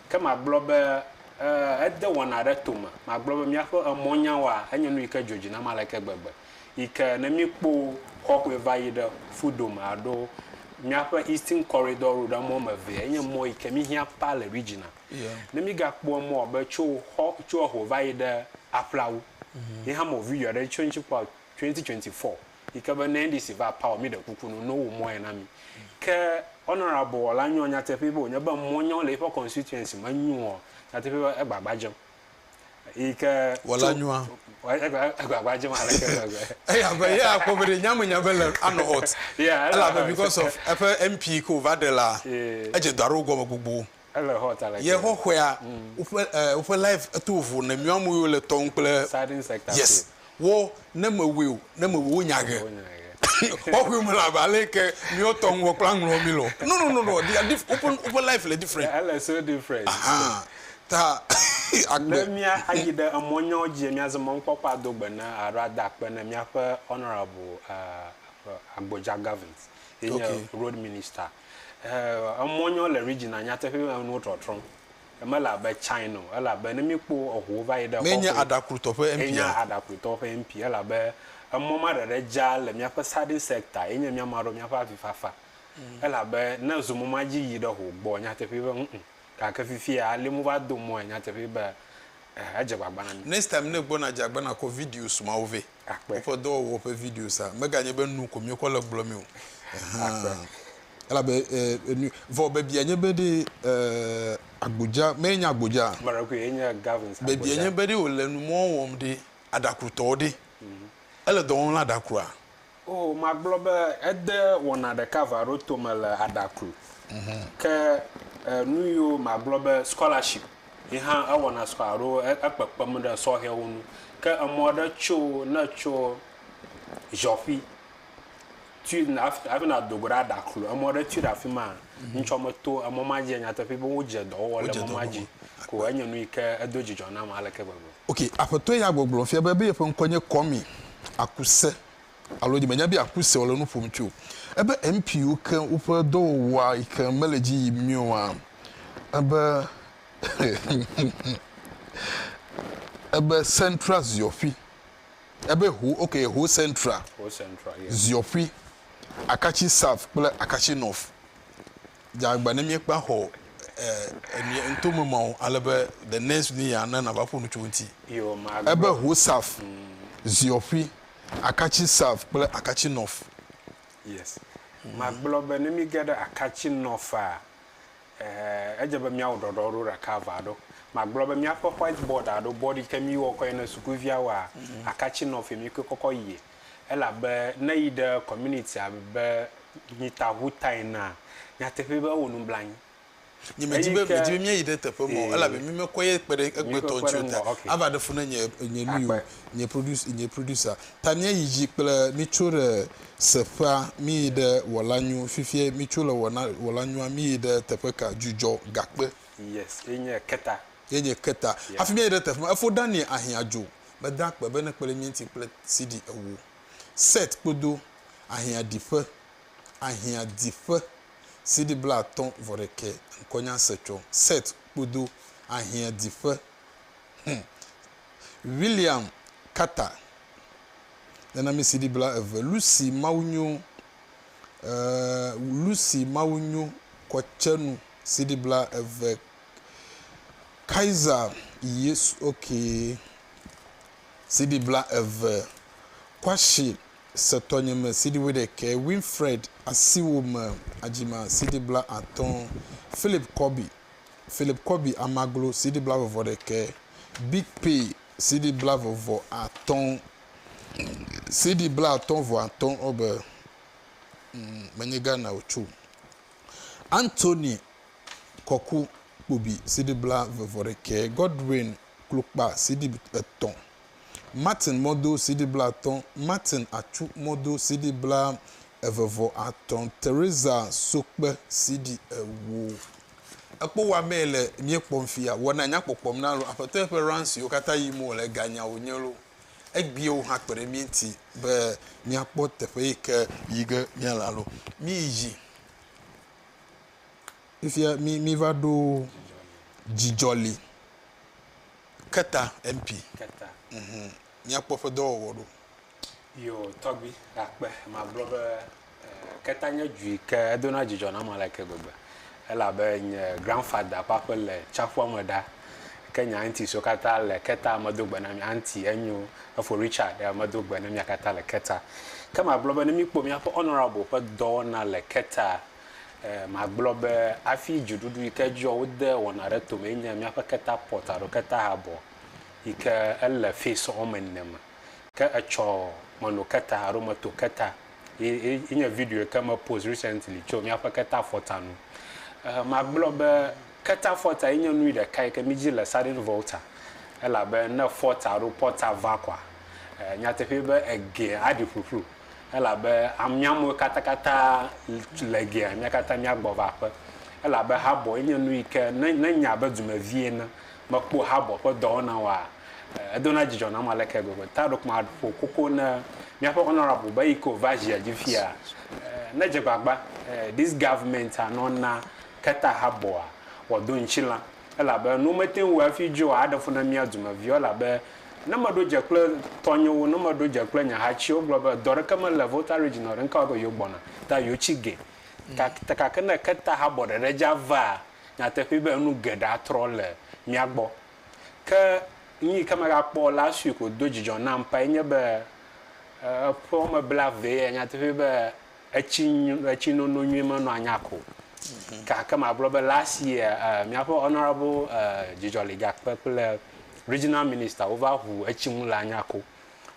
kama global ede wona da toma ma global mi afo amonya wa anya nu ika joji na malaka gbagba ika na mi kpo kokwe vaida fudom ado mi afo eastern corridor road amo ma ve anya mo ika mi hia pala regional na mi ga kpo mo ba cho ho vaida aplawu ni ha mo video da chonchi kwa 2024 ika ba na ndisi va power mi da kukunu no wo mo na mi ke honorable olanyo nya tepe nya ba mo nya le for constituency manyu ati pe agbagbajem ike walanwa agbagbajem aleke ya akobere nyamunya bele ano hot ala because of MP ko vadela eje daro go gbogbo ala hot ala ye hohwea ufe life atuvu na miamu yo le tonple sadin sector yes wo na mawe nyage hohwe mu la baleke mi oton wo klanro mi lo no they are open life le different ala so different ta agbe mia agide amonyo je mia zemo nkpokwa dogbe na arada akpe na mia fa honorable Agboja Gavins road minister amonyo le regional nya tefe no trotron emala ba China ala ba na mikpo ohwo vai da menya adakruto fe MP enya adakruto fe MP ala ba amoma da ja le mia fa sadin sector enya mia maro mia fa fifafa ala ba na zumuma ji yi da ho gbo nya tefe ka fifi a le mu va do mo nya tefe ba ajagbagba na next time ne gbo na jagba na ko videos ma ove for do wo pe videos a mega nye be nu ko mi ko le gbo mi o ala be vo be bia nye be de Agboja menya Agboja marako enya Gavins be bia nye be de o le nu mo wom de adakruto de ele do on la adakru oh ma globe ede wona de cover to mala adakru ke nu yo ma globe scholarship ihan awona skwaro akpakpam da so hewunu ka amoda cho na cho jofi tu na afina dogora daklu amoda tu da fima nchomoto amomaje nyata pe bo je do wole momaje ko anya nu ika adoji jona ma alaka babo okay apoto ya gbogbo fie ba be ye fon konye komi akuse alodi manya bi akuse wole no pomchu ebe MPU kan ufa do wa ikan meleji miwa ebe ebe central ziofi ebe ho central yes ziofi akachi south pele akachi north jagba ne miekpa ho ntomuma alebe the next year na ba fonu 20 yo ma ebe ho south ziofi akachi south pele akachi north yes ma globe ne mi gada akachi north ejebe mia ododo ra cover do ma globe mia for whiteboard ado body kemi wo ko na sukuvia wa akachi north mi kokko ye ela be na ide community abe nyita hutai na nya tefe be wonu blan ni mejibe mi ide tefe mo ela be mi mekoye pere egbeto nchuta ava de funa nye producer tania yiji pele mi chore sefa mi de wolanyu fifie mi chole wolanyu mi de tefe ka jujo gakpe yes enye keta afi mi de tefe afo dani ahiajo be dakpe be ne pele mi nti pele cd ewu set podo ahia dife cd blaton voreke nkonya secho set podo ahia dife William Kata nana mi cd bla Lucy Maunyo Kwachenu Sidibla eve Kaiser yes okay Sidibla eve Kwashi Setonyeme Sidiwedeke Winfred Asiwoma Ajima Sidibla Aton Philip Kobe Amaglo Sidibla Vovodeke Big P Sidibla Vovo Aton Sidibla Aton vo Aton obe Maniga na Ochu Anthony Koku Bubi Sidibla Vovoreke Godwin Klukba Sidib Eton Martin Modo Sidibla Aton Martin Achu Modo Sidibla Evovo Aton Teresa Sokbe Sidi Ewo Akpo wa mele mi ekpomfia wona nya kpopom na lo apato pe ransi o kata yi mo le ganya onyelo egbi o ha pere mi nti be mi akpo tefe ike yige mi alalo mi yi ifia mi va do Jijoli Keta MP Keta mi akpo fe do wodo yo togbi akpe ma blobe Keta nya dui ke edona Jijo na ma like gbegbe ela be grandfather papa le chafua moda Kenya auntie so kata le Keta amadogbe na mi auntie enyo for Richard amadogbe na mi kata le Keta kama blobe na mi kpo mi apo honorable pe do na le Keta ma blobe afi jududu ikejo wode wona reto me nya mi apo Keta portaro Keta habo ike elle face omennem ke echo mono Keta aroma to Keta in a video kama post recently cho mi apo Keta fortano ma blobe Keta forta inyo nui de kai ke miji le sudden volta ela be na forta ro porta vakwa nyate fe be ege adi fufuru ela be amnyamo katakata lege anya kata nya gbova pe ela be habo inyo nui ke na nya be duma vie na makpo habo ko do na wa edona Jijo na ma leke gogo ta do kuma fo koko na mi apo honorable ba iko vaji ajifia na je gbagba this government anona Keta haboa wodo nchila ela be no meten wo afijo adafo na mi aduma viola be na mado jekle tonyo na mado jekle nya hachi oglobe dore kama le voter regional nka go yogbona ta yochige ka kana Keta habo de rejava nya te pe be nu geda trole mi agbo ke ni kama ga po la su ko do Jijo na mpa nye be po me blave nya te pe be achi no nwema no anyako kama blobe last year mi apo honorable Jijoli Gakpe regional minister over who echimula anyako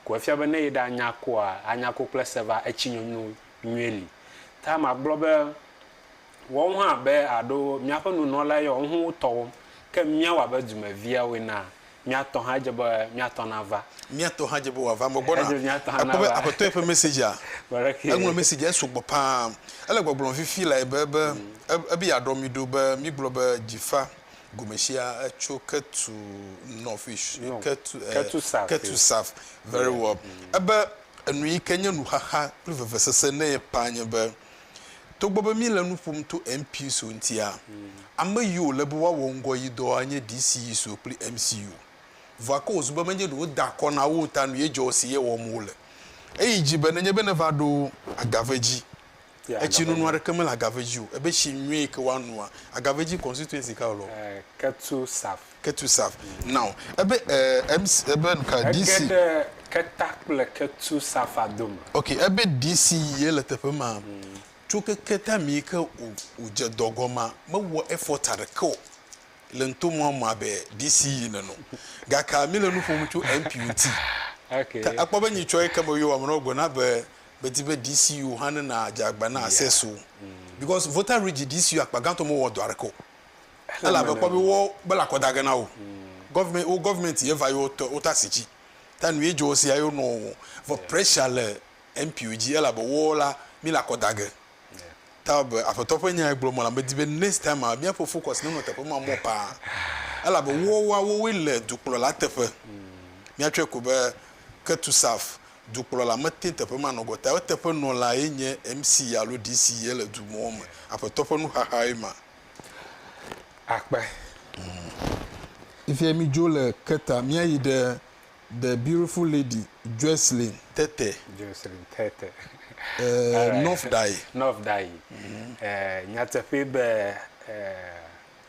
ko afia be na yida anyako anyako pleseva echinyo nweli ta ma blobe won ha be ado mi apo no no la yo hu to ke mi awa be duma via we na mi ato ha jeba mi ato na va mi ato ha jeba wa va mo bona apoto efe message a agno message eso gbopa ele gbogbon fifi la ebe abi adomido be mi blobe jifa gomeshia echo ketu no fish ketu saf very well ebe enu ikenya nu haha privesese ne panye be to gbobe mi lanu fom to MP so ntia amayo lebo wa wongo yido anye DCU so pli MCU vako zuba manje do da kona wo tanu ye josi ye wo mule eyijibe na nyebe na vado agaveji echinu no arekamela agaveji o ebe shinwe ke wanu agaveji constituency ka lo ketu saf now ebe MC ebe nka DC Keta ple ketu saf adum okay ebe DC ye letepema chuke Keta mi ke o je dogoma ma wo effort areko lento mo ma be DC no ga ka mi lenu fo mu chu MPUT okay akpoba nyi choi kama yo amno gbo na be betibe DCU han na jagba na access because voter regi DCU akpaganto mo wo do areko ala be kwa bi wo bela kodaga na wo government ye va yo otasichi tanu ye jo si ayo no for pressure le MPUG ala be wo la mi la kodaga tab afotopo nya egbo mo la betibe next time a mi afo focus no tepo mo pa ala be wo we le duklo la tefe mi atwe ko be Ketu saf duklo la mate tepo ma no gota tepo no la enye MC ya lo DC ye le du mo afotopo no haha ma akpe if you me jole Keta mi ayi the beautiful lady Jocelyn Tete North Dai. North Dai. Nyatefe be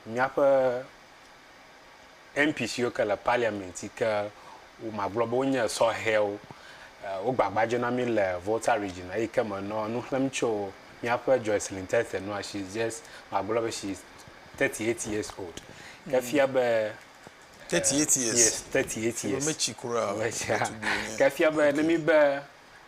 miape MPC yo kala parliament ka o ma global nya so hell o gbagbaje na mi le Volta region e ka mo no hlam cho miape Joycelyn Tete no she's just my global she's 38 years old. Ka fia be 38 years. Yes, 38 years. Me chikura. Ka fia be na mi be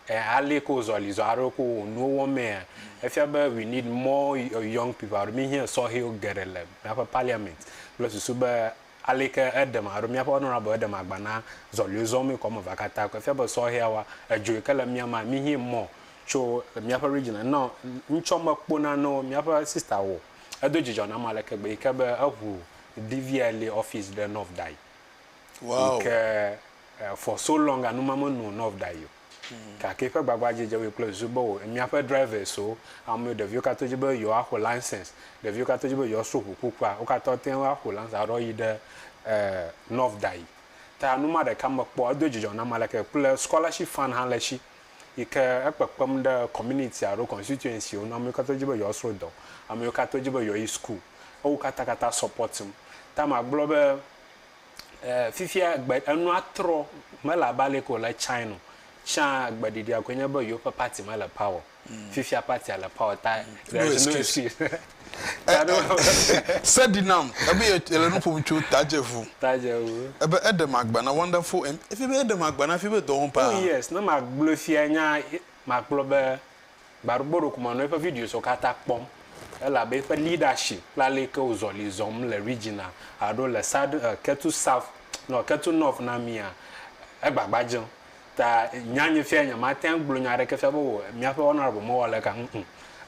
ale ko zolizo aroko no woman efiaba we need more young people me here so he gerele na parliament lo suba aleka edem arumia pa honorable edem agbana zolizo me come vakata ko efiaba so he wa adwo kala miama me here more cho miapa region no nchoma kpona no miapa sister wo edojijo na malaka be ka be ahu DVLA office the North Dai. Wow. For so long anumama no North Dai yo. Ka kefe gbagbaje je we close zubo emiafa driver so am the view ka to jibe your akho license the view ka to jibe your so kukwa o ka to ten akho license aro yi de North Dai ta anuma de kam kpo adojijo na malaka play scholarship fund hanleshi ike ekpekpem the community aro constituency o na me ka to jibe your so do am ka to jibe your school o kata support him ta ma global fifia gbe enu atro mala bale ko la China Sha gbadidi akwenya ba yo party mala power. Fifia party ala power ta. There's no excuse. Sedinam, abi elenu pomchu tajefu. Tajefu. Ebe Edem Agbana wonderful and if you Edem Agbana if you don pa. Oh yes, na maglo fianya maglo be barboro kuma no pa video so kata pom. Ela be pa leadership la leke ozoli zom le regional. Ado le sad Ketu South, no Ketu North na mia. Egbagbajan. Ta nyanye fia nya maten gblo nya reke fia bo miape honorable mo wala ka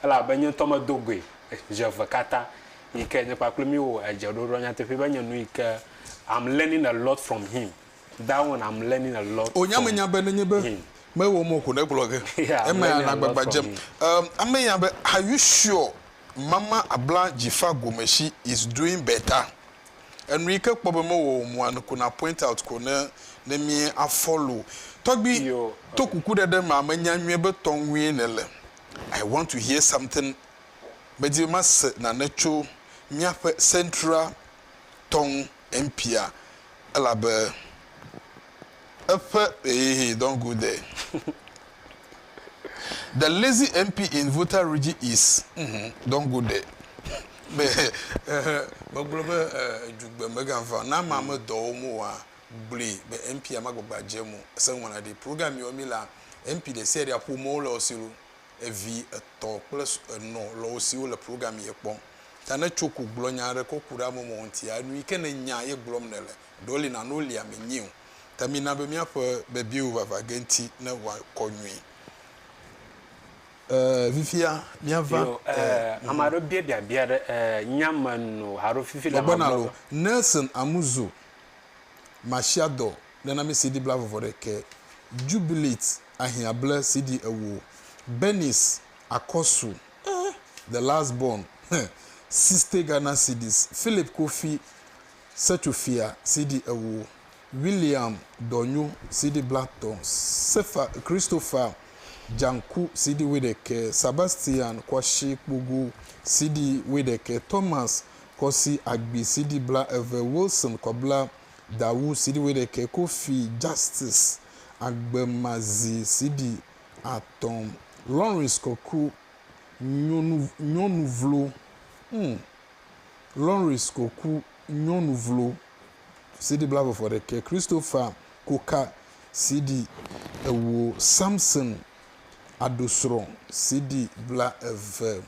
ala benye toma dogwe je vakata ike ne pa klumi wo ajedo nya te fe benye nu ike I'm learning a lot from him. That one I'm learning a lot. Onyame nya be ne be me wo mo ko ne blog e me na gbagbajem amenya be are you sure Mama Abla Jifa Gomeshi is doing better? Enrique Pobemo wo mo an ko na point out ko na me a follow Togbi tokuku de ma manya nwe beton wi nele. I want to hear something. But you must na nacho miape central tong empia alabe don't go there. The lazy MP in Volta region is don't go there. But global jugbe meganfa na mama do mo wa Bli, the MP Amagba Jemu, someone at the program Yomila, MP the Seria Pumo Losiru, a V a talk plus a no low seal the program Yapon. Tana Choku Blonya Recocuramo Monti, and we can enjoy a glomnele, Dolina Nolia menu. Tamina Bemia for baby of Agenti, no one call me. Vifia, Niava, Amaro Bia, Yaman, Harufi, Nelson Amuzu. Machado, then I CD Blavo for the care. Jubilate, Ahiabla CD Awo. Benis, Akosu, the last born. 60 Ghana CDs. Philip Kofi, Setufia, CD Awo. William Donyu, CD Blackton. Sefa Christopher, Janku, CD Wideke. Sebastian Kwashi Bugu, CD Wideke. Thomas Kosi Agbi, CD Bla Ever Wilson Kobla. Dawu Sidi with the Kofi Justice Agbemazi Sidi Atom Lawrence Koku Nyonuvlo Lawrence Koku Nyonuvlo Sidi Blavo for the Christopher Koka Sidi Ewo Samson Adosron Sidi Bla Ever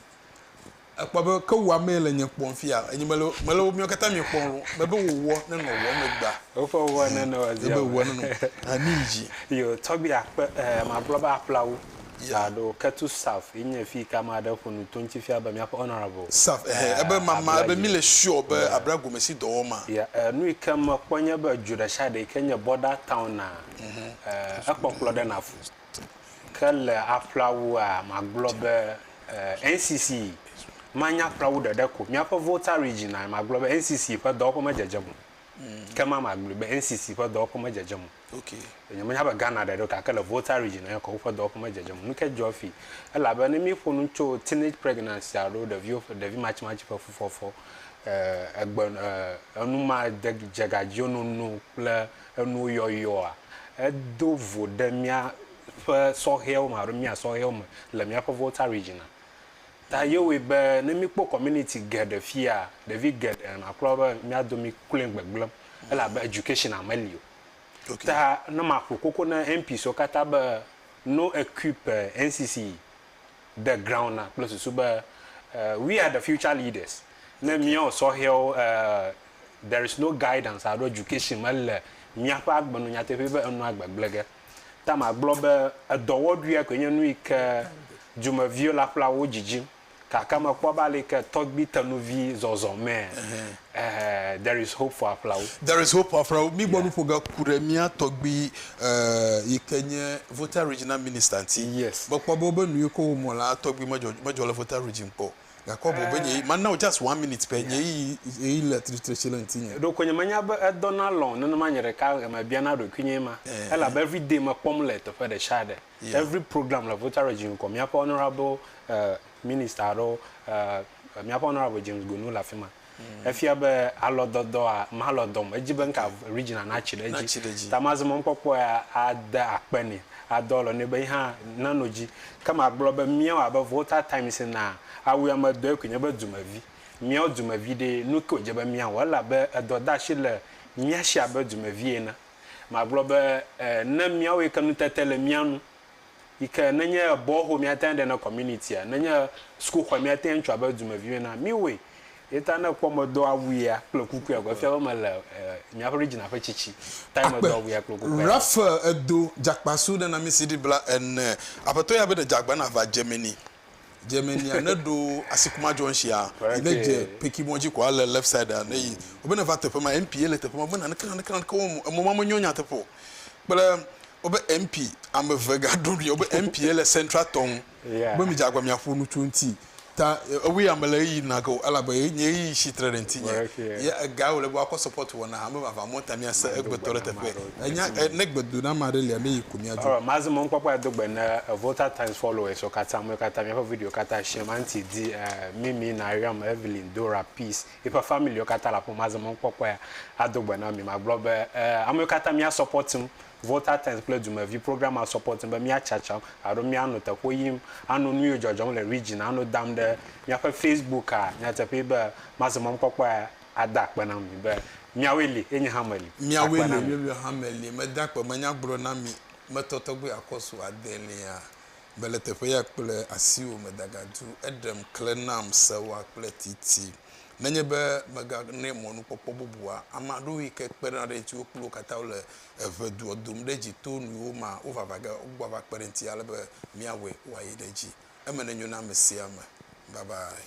Akwabe ka wa mele nye kponfia enyimelo melo mi okata mi kpon bebe wo na no wo megba ofo wo na no azia bebe wo no aniji yo tobi akpe ma bloba aplawo ya do Ketu South inye fi kama da funu 20 fia ba mi honorable South ebe mama ebe mi le sure be Abra Gomesi do ma ya nu ikam kponya ba juda shade Kenya border town na akpoklo de na fu kale aplawo a ma globe NCC Manya proud de ko mi afa Volta region na ma global NCC pa do ko ma jejemu kama maglu be NCC for do kuma jejam okay nyama nya ba Ghana da do ka kala voter region ya ko for do kuma jejam nu ke jofi ala ba ne mi fonu cho teenage pregnancy aro the view match for egbon anuma de jagajo no pla enu yoyo a edo vo de mia so hell ma ro mia so hell ma la mia for voter region ta yo we be ne mi po community get the fear the vi get na club mi adomi kulen gbegblem ela ba education amalio okay ta na ma kokoko na MP so kata ba no equip NCC the ground na plus so ba we are the future leaders na mi so here there is no guidance about education mal mi apa agbonu nyate pe ba enu agbegblege ta ma globe adowodua ko nyanu ike juma viola plawo jijim kama kwa bale ke togbi tanuvi zozome there is hope for Aflawo. There is hope for Aflawo. Mi bonu foga kuremia togbi ikenye voter regional minister nti. Yes. But kwa bobe nu ko mola togbi majola voter region po. Ga kwa bobe nye man now just 1 minute pe nye yi electricity nti nye. Do kwenye manya ba Donald Long no manyere ka ma biana do kunye ma. Ela every day ma pomlet for the shade. Every program la voter region ko mi apa honorable minister ro mi apa honorable James Gonu la fema efia be alododo a malodom ejibenka regional na chireji tamazimo mpopo ada akpeni adolo ne be ha nanoji kama aglobe mia wa be voter times na awu amado ekunye be dumavi mia dumavi de nuko jeba mia wala be edoda shile mia sha be dumavi na ma aglobe na mia we kanu tetele mia nu ika nanya boho mi attend na community a nanya school kwa mi attend twa ba duma vie na mi we eta na komodo awia klokuku agwa fia ma la mi original fa chichi time do awia klokuku Rafa edo jakpasu na mi sidi bla en apato ya be de jagba na va Germany anedo asikuma jonshia ineje pekimoji kwa left side na yi obe na va tepo ma MPA le tepo ma na kan ko mo ma nyonya tepo bla obe MP am vega duri obe MP le central town obe mi jagwa mi afo no 20 ta we amala yi na go alaba nye yi shi trend ya ga ole bo akọ support wona am ba monta mi asa egbetore tepe enya negbedu na marelia na yikumi adu mazimo nkpapa edogbe na voter times followers so kata mo kata mi video kata shemanti di mimi na Ariam Evelyn Dora Peace ipa family o kata la po mazimo nkpapa adogbe na mi ma blobe am kata mi support him voter times play do my program and support me chacha aro mi anu ta koyim anu nu jojom le region anu dam de mi afa Facebook a nya ta pe ba mazimo nkpapa ada pe na mi be miaweli enyi hameli hameli medakpo manya gbro na mi metotogbe akoso adele ya belete fe ya kple asiwo medagadu edem klenam sewa kple titi nenye be mega ne monu popo bubua amadu ike kpere na ti okplo kata ole evedu odum deji tonu ma ovavaga ogba kperenti ale be miawe wa yedeji emene nyona mesia me bye bye.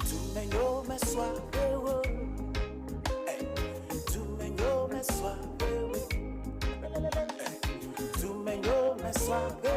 Tu me yo me suave,